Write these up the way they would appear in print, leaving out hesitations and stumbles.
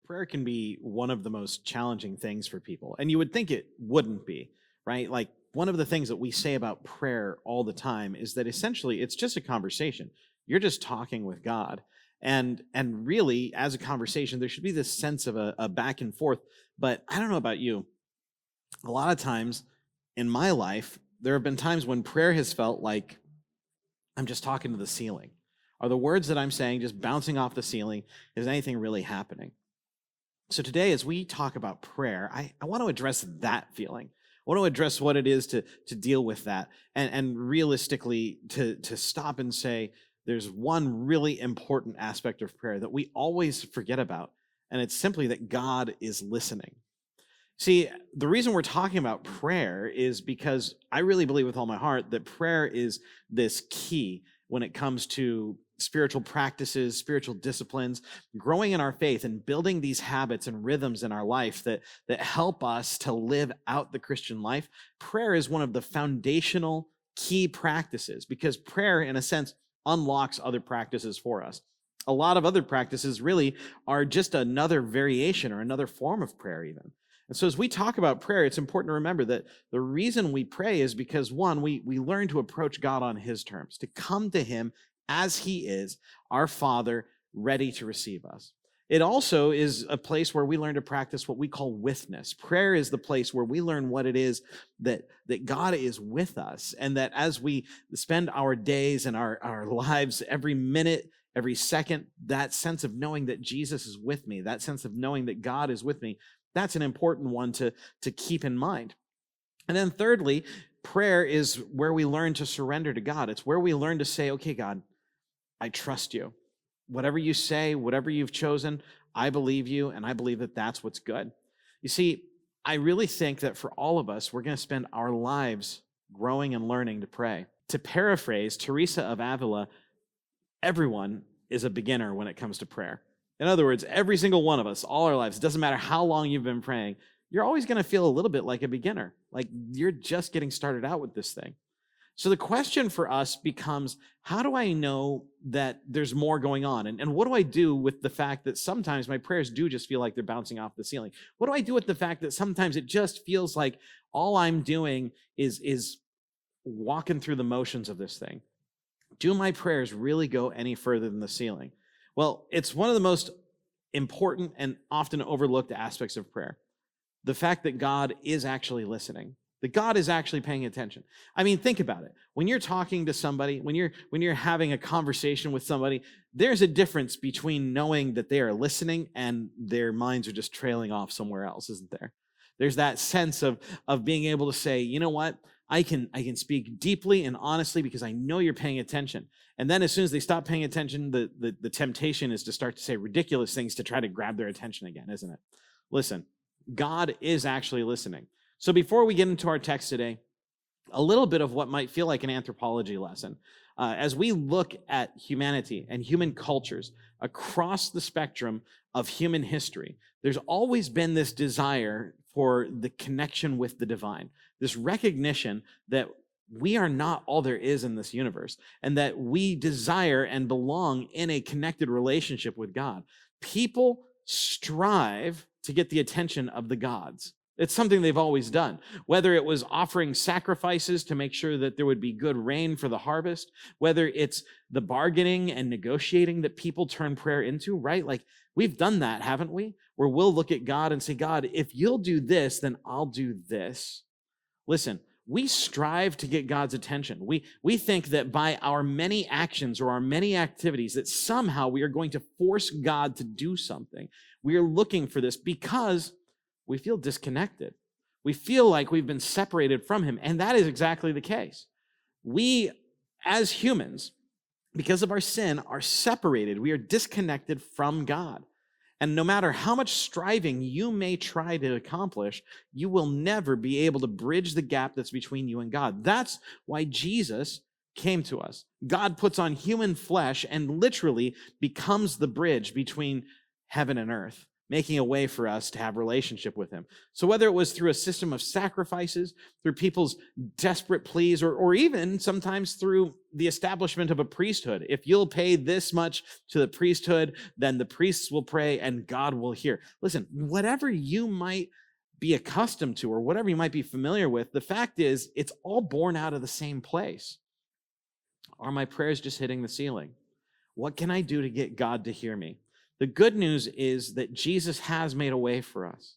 Prayer can be one of the most challenging things for people. And you would think it wouldn't be, right? Like one of the things that we say about prayer all the time is that essentially it's just a conversation. You're just talking with God. And really, as a conversation, there should be this sense of a back and forth. But I don't know about you. A lot of times in my life, there have been times when prayer has felt like I'm just talking to the ceiling. Are the words that I'm saying just bouncing off the ceiling? Is anything really happening? So today, as we talk about prayer, I want to address that feeling. I want to address what it is to deal with that and realistically to stop and say there's one really important aspect of prayer that we always forget about, and it's simply that God is listening. See, the reason we're talking about prayer is because I really believe with all my heart that prayer is this key when it comes to spiritual practices, spiritual disciplines, growing in our faith and building these habits and rhythms in our life that help us to live out the Christian life. Prayer is one of the foundational key practices because prayer, in a sense, unlocks other practices for us. A lot of other practices really are just another variation or another form of prayer even. And so as we talk about prayer, it's important to remember that the reason we pray is because, one, we learn to approach God on his terms, to come to him as he is, our Father, ready to receive us. It also is a place where we learn to practice what we call witness. Prayer is the place where we learn what it is that God is with us, and that as we spend our days and our lives, every minute, every second, that sense of knowing that Jesus is with me, that sense of knowing that God is with me, that's an important one to keep in mind. And then thirdly, prayer is where we learn to surrender to God. It's where we learn to say, okay, God, I trust you. Whatever you say, whatever you've chosen, I believe you, and I believe that that's what's good. You see, I really think that for all of us, we're going to spend our lives growing and learning to pray. To paraphrase Teresa of Avila, everyone is a beginner when it comes to prayer. In other words, every single one of us, all our lives, it doesn't matter how long you've been praying, you're always going to feel a little bit like a beginner, like you're just getting started out with this thing. So the question for us becomes, how do I know that there's more going on? And what do I do with the fact that sometimes my prayers do just feel like they're bouncing off the ceiling? What do I do with the fact that sometimes it just feels like all I'm doing is walking through the motions of this thing? Do my prayers really go any further than the ceiling? Well, it's one of the most important and often overlooked aspects of prayer. The fact that God is actually listening, that God is actually paying attention. I mean, think about it. When you're talking to somebody, when you're having a conversation with somebody, there's a difference between knowing that they are listening and their minds are just trailing off somewhere else, isn't there? There's that sense of being able to say, you know what? I can speak deeply and honestly because I know you're paying attention. And then as soon as they stop paying attention, the temptation is to start to say ridiculous things to try to grab their attention again, isn't it? Listen, God is actually listening. So before we get into our text today, a little bit of what might feel like an anthropology lesson. As we look at humanity and human cultures across the spectrum of human history, there's always been this desire for the connection with the divine, this recognition that we are not all there is in this universe, and that we desire and belong in a connected relationship with God. People strive to get the attention of the gods. It's something they've always done, whether it was offering sacrifices to make sure that there would be good rain for the harvest, whether it's the bargaining and negotiating that people turn prayer into, right? Like we've done that, haven't we? Where we'll look at God and say, God, if you'll do this, then I'll do this. Listen, we strive to get God's attention. We think that by our many actions or our many activities that somehow we are going to force God to do something. We are looking for this because we feel disconnected. We feel like we've been separated from him, and that is exactly the case. We, as humans, because of our sin, are separated. We are disconnected from God. And no matter how much striving you may try to accomplish, you will never be able to bridge the gap that's between you and God. That's why Jesus came to us. God puts on human flesh and literally becomes the bridge between heaven and earth. making a way for us to have relationship with him. So whether it was through a system of sacrifices, through people's desperate pleas, or even sometimes through the establishment of a priesthood. If you'll pay this much to the priesthood, then the priests will pray and God will hear. Listen, whatever you might be accustomed to or whatever you might be familiar with, the fact is it's all born out of the same place. Are my prayers just hitting the ceiling? What can I do to get God to hear me? The good news is that Jesus has made a way for us.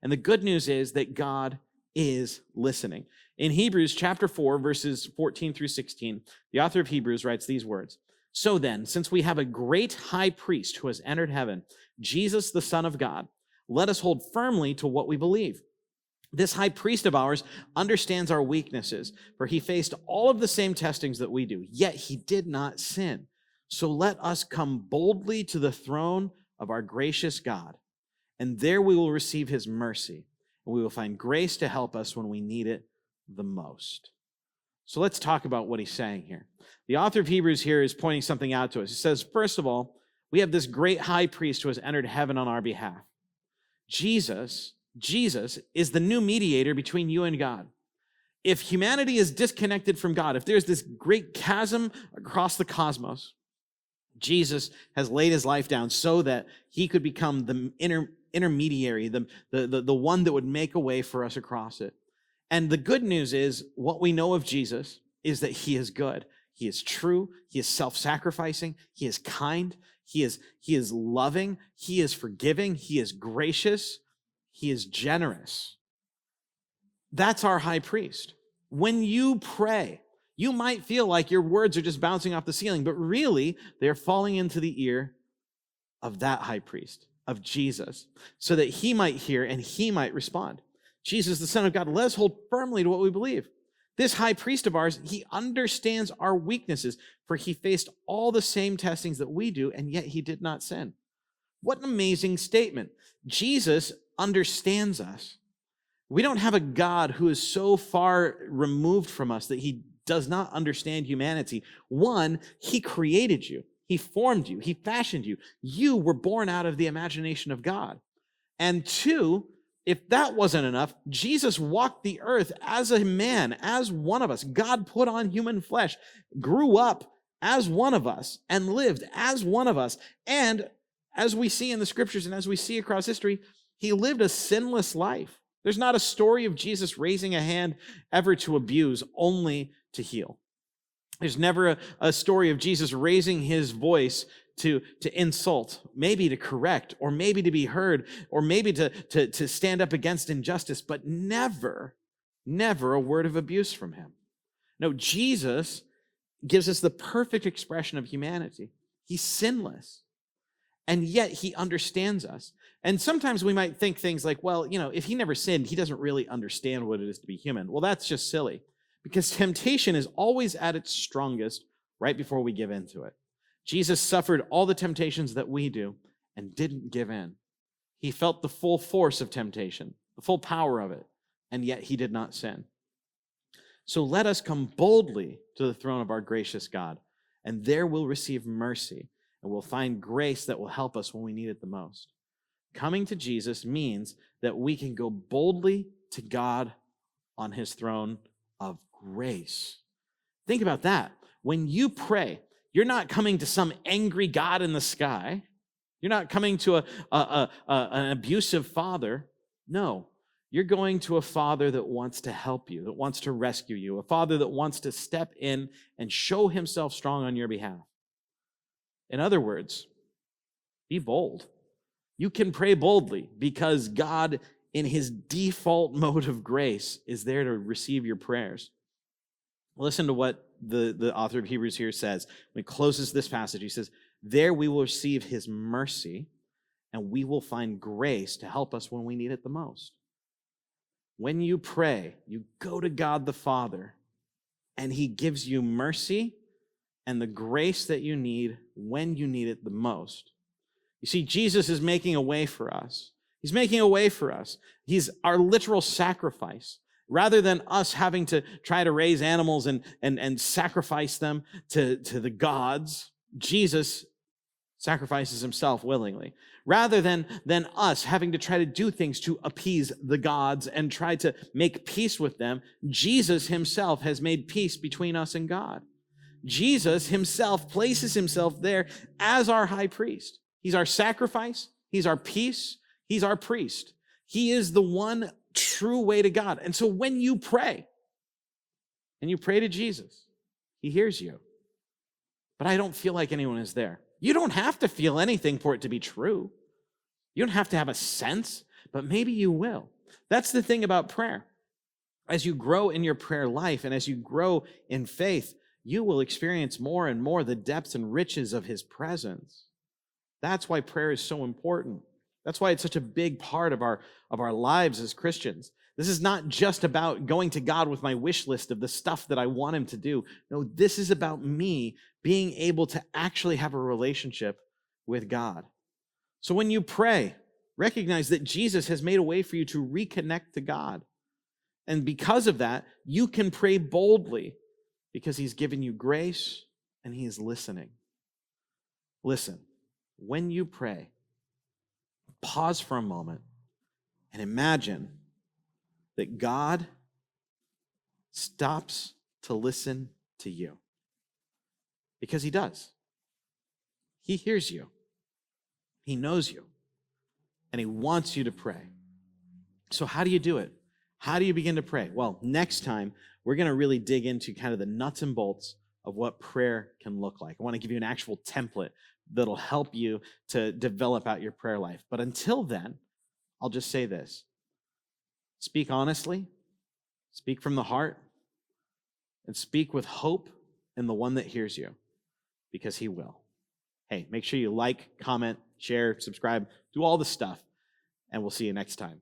And the good news is that God is listening. In Hebrews chapter 4, verses 14 through 16, the author of Hebrews writes these words: "So then, since we have a great high priest who has entered heaven, Jesus, the Son of God, let us hold firmly to what we believe. This high priest of ours understands our weaknesses, for he faced all of the same testings that we do, yet he did not sin. So let us come boldly to the throne of our gracious God, and there we will receive his mercy, and we will find grace to help us when we need it the most." So let's talk about what he's saying here. The author of Hebrews here is pointing something out to us. He says, first of all, we have this great high priest who has entered heaven on our behalf. Jesus is the new mediator between you and God. If humanity is disconnected from God, if there's this great chasm across the cosmos, Jesus has laid his life down so that he could become the intermediary, the one that would make a way for us across it. And the good news is, what we know of Jesus is that he is good. He is true. He is self-sacrificing. He is kind. He is loving. He is forgiving. He is gracious. He is generous. That's our high priest. When you pray, you might feel like your words are just bouncing off the ceiling, but really they're falling into the ear of that high priest, of Jesus, so that he might hear and he might respond. Jesus, the Son of God, let us hold firmly to what we believe. This high priest of ours, he understands our weaknesses, for he faced all the same testings that we do, and yet he did not sin. What an amazing statement. Jesus understands us. We don't have a God who is so far removed from us that he does not understand humanity. One, he created you. He formed you. He fashioned you. You were born out of the imagination of God. And two, if that wasn't enough, Jesus walked the earth as a man, as one of us. God put on human flesh, grew up as one of us, and lived as one of us. And as we see in the scriptures and as we see across history, he lived a sinless life. There's not a story of Jesus raising a hand ever to abuse, only to heal. There's never a story of Jesus raising his voice to insult, maybe to correct, or maybe to be heard, or maybe to stand up against injustice, but never a word of abuse from him. No, Jesus gives us the perfect expression of humanity. He's sinless, and yet he understands us. And sometimes we might think things like, well, if he never sinned, he doesn't really understand what it is to be human. Well, that's just silly, because temptation is always at its strongest right before we give in to it. Jesus suffered all the temptations that we do and didn't give in. He felt the full force of temptation, the full power of it, and yet he did not sin. So let us come boldly to the throne of our gracious God, and there we'll receive mercy, and we'll find grace that will help us when we need it the most. Coming to Jesus means that we can go boldly to God on his throne of grace. Think about that. When you pray, you're not coming to some angry God in the sky. You're not coming to an abusive father. No, you're going to a father that wants to help you, that wants to rescue you, a father that wants to step in and show himself strong on your behalf. In other words, be bold. You can pray boldly because God, in his default mode of grace, is there to receive your prayers. Listen to what the author of Hebrews here says. When he closes this passage, he says, there we will receive his mercy, and we will find grace to help us when we need it the most. When you pray, you go to God the Father, and he gives you mercy and the grace that you need when you need it the most. You see, Jesus is making a way for us. He's making a way for us. He's our literal sacrifice. Rather than us having to try to raise animals and sacrifice them to the gods, Jesus sacrifices himself willingly. Rather than us having to try to do things to appease the gods and try to make peace with them, Jesus himself has made peace between us and God. Jesus himself places himself there as our high priest. He's our sacrifice. He's our peace. He's our priest. He is the one true way to God. And so when you pray, and you pray to Jesus, he hears you. But I don't feel like anyone is there. You don't have to feel anything for it to be true. You don't have to have a sense, but maybe you will. That's the thing about prayer. As you grow in your prayer life and as you grow in faith, you will experience more and more the depths and riches of his presence. That's why prayer is so important. That's why it's such a big part of our lives as Christians. This is not just about going to God with my wish list of the stuff that I want him to do. No, this is about me being able to actually have a relationship with God. So when you pray, recognize that Jesus has made a way for you to reconnect to God. And because of that, you can pray boldly because he's given you grace and he is listening. Listen, when you pray, pause for a moment and imagine that God stops to listen to you. Because he does. He hears you. He knows you. And he wants you to pray. So how do you do it? How do you begin to pray? Well, next time, we're going to really dig into kind of the nuts and bolts of what prayer can look like. I want to give you an actual template that'll help you to develop out your prayer life. But until then, I'll just say this. Speak honestly, speak from the heart, and speak with hope in the one that hears you, because he will. Hey, make sure you like, comment, share, subscribe, do all the stuff, and we'll see you next time.